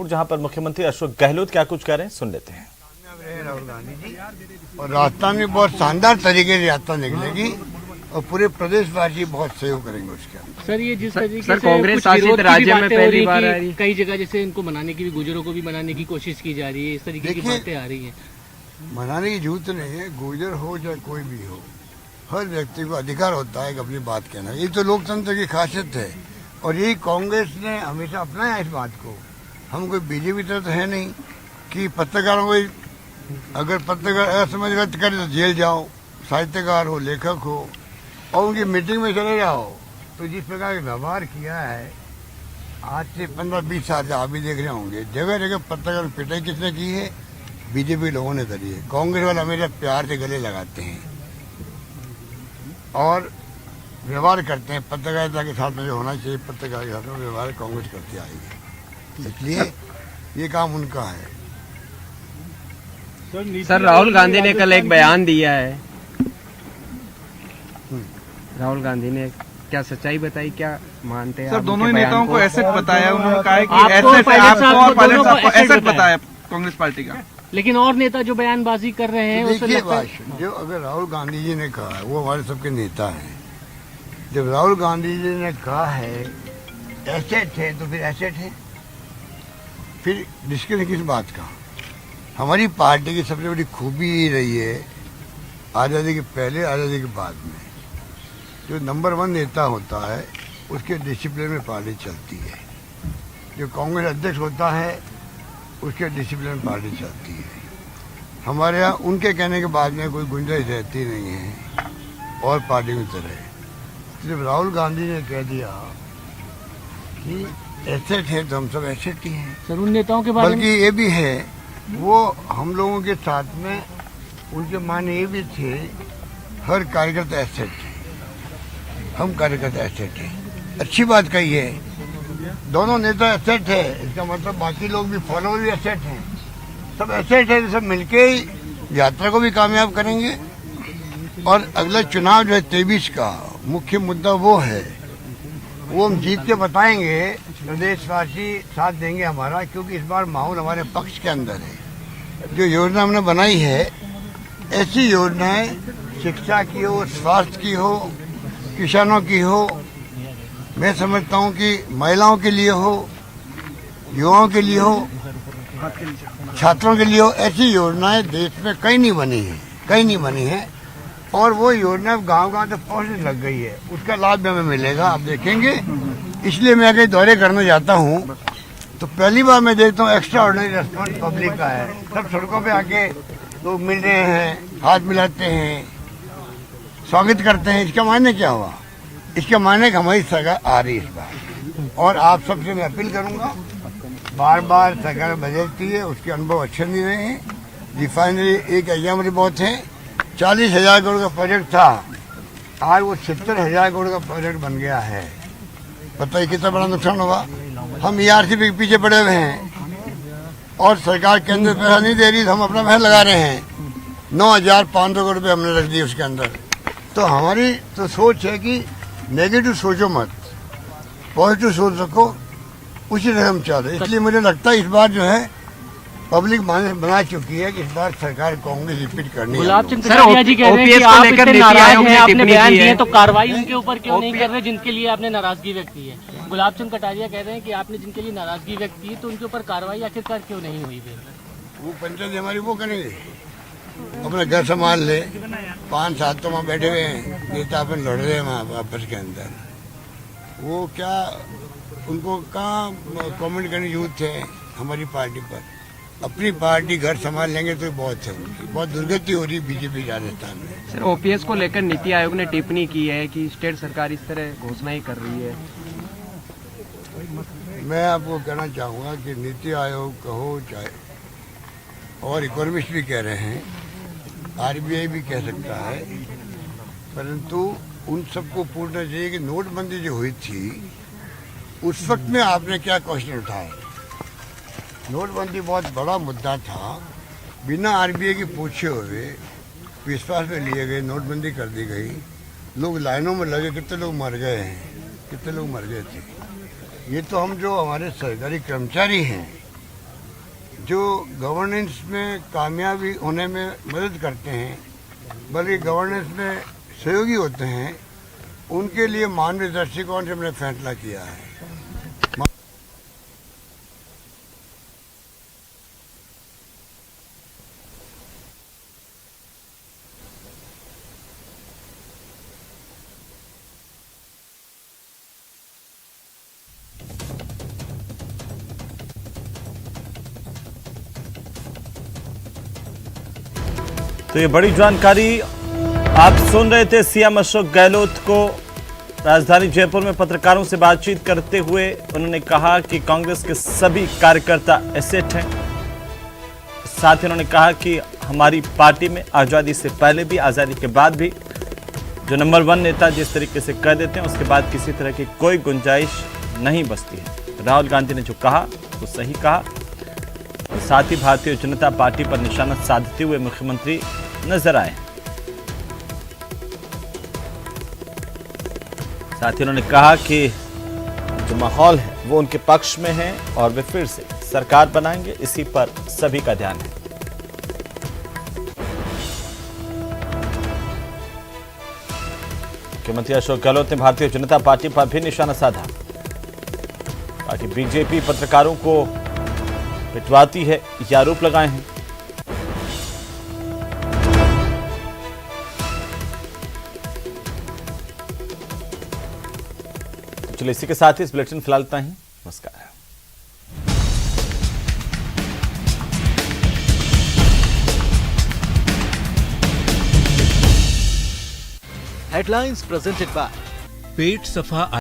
जहां पर मुख्यमंत्री अशोक गहलोत क्या कुछ कह रहे हैं सुन लेते हैं। राहुल गांधी जी और राजस्थान में बहुत शानदार तरीके से यात्रा निकलेगी और पूरे प्रदेशवासी बहुत सहयोग करेंगे उसके अंदर। सर ये जिस तरीके सर से कांग्रेस शासित राज्य में पहली बार आ रही है, कई जगह जैसे इनको मनाने की भी, गुजरों को भी मनाने की कोशिश की जा रही है, इस तरीके की बातें आ रही हैं। मनाने की जरूरत नहीं है, गुजर हो चाहे कोई भी हो, हर व्यक्ति को अधिकार होता है कि अपनी बात कहना। ये तो लोकतंत्र की खासियत है और यही कांग्रेस ने हमेशा अपनाया इस बात को। हम कोई बीजेपी तरह तो है नहीं कि पत्रकारों को अगर पत्रकार असमझ व्यक्त करे तो जेल जाओ, साहित्यकार हो, लेखक हो और उनकी मीटिंग में चले जाओ। तो जिस प्रकार का व्यवहार किया है आज से 15-20 साल से आप भी देख रहे होंगे, जगह जगह पत्रकार पिटाई किसने की है? बीजेपी लोगों ने करी है। कांग्रेस वाले हमेशा प्यार से गले लगाते हैं और व्यवहार करते हैं। पत्रकारिता के साथ में जो होना चाहिए पत्रकार के साथ में व्यवहार कांग्रेस करती आई है, इसलिए ये काम उनका है। सर राहुल गांधी ने कल एक बयान दिया है, राहुल गांधी ने क्या सच्चाई बताई, क्या मानते हैं? सर दोनों ही नेताओं को एसेट बताया, उन्होंने कहा है कि आपको एसेट आपको और पायलट साहब को एसेट बताया कांग्रेस पार्टी का। लेकिन और नेता जो बयानबाजी कर रहे हैं उससे देखिए लगता है भाषण जो अगर राहुल गांधी जी ने कहा है वो हमारे सबके नेता हैं। जब राहुल गांधी जी ने कहा है एसेट है तो फिर एसेट है, फिर डिस्कशन किस बात का? हमारी पार्टी की सबसे बड़ी खूबी ही रही है आज़ादी के पहले आज़ादी के बाद में, जो नंबर 1 नेता होता है उसके डिसिप्लिन में पार्टी चलती है। जो कांग्रेस अध्यक्ष होता है उसके डिसिप्लिन में पार्टी चलती है। हमारे यहाँ उनके कहने के बाद में कोई गुंजाइश रहती नहीं है और पार्टी की तरह। जब राहुल गांधी ने कह दिया कि एसेट है तो हम सब एसेट ही हैं। सर उन नेताओं के बारे में बल्कि ये भी है, वो हम लोगों के साथ में उनके माने ये भी थे हर कार्यकर्ता एसेट है, हम कार्यकर्ता एसेट है। अच्छी बात कही है, दोनों नेता एसेट है, इसका मतलब बाकी लोग भी फॉलोअर भी एसेट हैं, सब एसेट है। सब मिलके ही यात्रा को भी कामयाब करेंगे। और अगला चुनाव जो है 23 का मुख्य मुद्दा वो है, वो हम जीत के बताएंगे। प्रदेशवासी साथ देंगे हमारा, क्योंकि इस बार माहौल हमारे पक्ष के अंदर है। जो योजना हमने बनाई है ऐसी योजनाएं शिक्षा की हो, स्वास्थ्य की हो, किसानों की हो, मैं समझता हूं कि महिलाओं के लिए हो, युवाओं के लिए हो, छात्रों के लिए हो, ऐसी योजनाएं देश में कहीं नहीं बनी है, कहीं नहीं बनी है। और वो योजना गांव-गांव तक पहुंचने लग गई है, उसका लाभ भी हमें मिलेगा, आप देखेंगे। इसलिए मैं अगर दौरे करने जाता हूँ तो पहली बार मैं देखता हूँ एक्स्ट्रा ऑर्डिनरी रेस्पॉन्स पब्लिक का है। सब सड़कों पे आके लोग मिल रहे हैं, हाथ मिलाते हैं, स्वागत करते हैं। इसका मायने क्या हुआ? इसका मायने कि हमारी सरकार आ रही है इस बार। और आप सबसे मैं अपील करूंगा, बार बार सरकार बदलती है, उसके अनुभव अच्छे नहीं रहे हैं। रिफाइनरी एक एग्जाम्पल बहुत है, 40,000 करोड़ का प्रोजेक्ट था, आज वो 70,000 करोड़ का प्रोजेक्ट बन गया है। बताइए कितना बड़ा नुकसान होगा। हम ERCP के पीछे पड़े हुए हैं और सरकार केंद्र पैसा नहीं दे रही, तो हम अपना पैसा लगा रहे हैं। 9,500 करोड़ रुपये हमने रख दिए उसके अंदर। तो हमारी तो सोच है कि नेगेटिव सोचो मत, पॉजिटिव सोच रखो, उसी तरह हम चाहते। इसलिए मुझे लगता है इस बार जो है पब्लिक बना चुकी है कि इस बार सरकार कांग्रेस रिपीट करनी है। गुलाब चंद कटारिया जी कह रहे हैं कि आप इतने नाराज हैं, आपने बयान दिए तो कार्रवाई उनके ऊपर क्यों नहीं कर रहे जिनके लिए आपने नाराजगी व्यक्त की है? गुलाब चंद कटारिया कह रहे हैं कि आपने जिनके लिए नाराजगी व्यक्त की तो उनके ऊपर कार्रवाई आखिरकार क्यों नहीं हुई? वो पंचायत हमारी वो करेंगे, अपना घर संभाल ले। 5-7 तो वहाँ बैठे हुए हैं नेता, अपन लड़ रहे हैं वहाँ आपस के अंदर। वो क्या उनको कहाँ कमेंट करने की जरूरत है हमारी पार्टी पर? अपनी पार्टी घर संभाल लेंगे तो बहुत है। उनकी बहुत दुर्गति हो रही है बीजेपी राजस्थान में। सर OPS को लेकर नीति आयोग ने टिप्पणी की है कि स्टेट सरकार इस तरह घोषणा ही कर रही है। मैं आपको कहना चाहूँगा कि नीति आयोग कहो चाहे और इकोनॉमिस्ट भी कह रहे हैं, RBI भी कह सकता है, परंतु उन सबको पूछना चाहिए कि नोटबंदी जो हुई थी उस वक्त में आपने क्या क्वेश्चन उठाए? नोटबंदी बहुत बड़ा मुद्दा था, बिना RBI के पूछे हुए विश्वास में लिए गए, नोटबंदी कर दी गई, लोग लाइनों में लगे, कितने लोग मर गए हैं, कितने लोग मर गए थे। ये तो हम जो हमारे सरकारी कर्मचारी हैं जो गवर्नेंस में कामयाबी होने में मदद करते हैं, बल्कि गवर्नेंस में सहयोगी होते हैं, उनके लिए मानवीय दृष्टिकोण से हमने फैसला किया है। तो ये बड़ी जानकारी आप सुन रहे थे। सीएम अशोक गहलोत को राजधानी जयपुर में पत्रकारों से बातचीत करते हुए उन्होंने कहा कि कांग्रेस के सभी कार्यकर्ता एसेट हैं। साथ ही उन्होंने कहा कि हमारी पार्टी में आज़ादी से पहले भी, आज़ादी के बाद भी जो नंबर 1 नेता जिस तरीके से कह देते हैं, उसके बाद किसी तरह की कोई गुंजाइश नहीं बचती है। राहुल गांधी ने जो कहा वो सही कहा। और साथ ही भारतीय जनता पार्टी पर निशाना साधते हुए मुख्यमंत्री नजर आए। साथ ही उन्होंने कहा कि जो माहौल है वो उनके पक्ष में है और वे फिर से सरकार बनाएंगे, इसी पर सभी का ध्यान है। मुख्यमंत्री अशोक गहलोत ने भारतीय जनता पार्टी पर भी निशाना साधा। पार्टी बीजेपी पत्रकारों को पिटवाती है, ये आरोप लगाए हैं। चलिए इसी के साथ ही इस बुलेटिन फिलहाल इतना ही। नमस्कार। हेडलाइंस प्रेजेंटेड बाय पेट सफा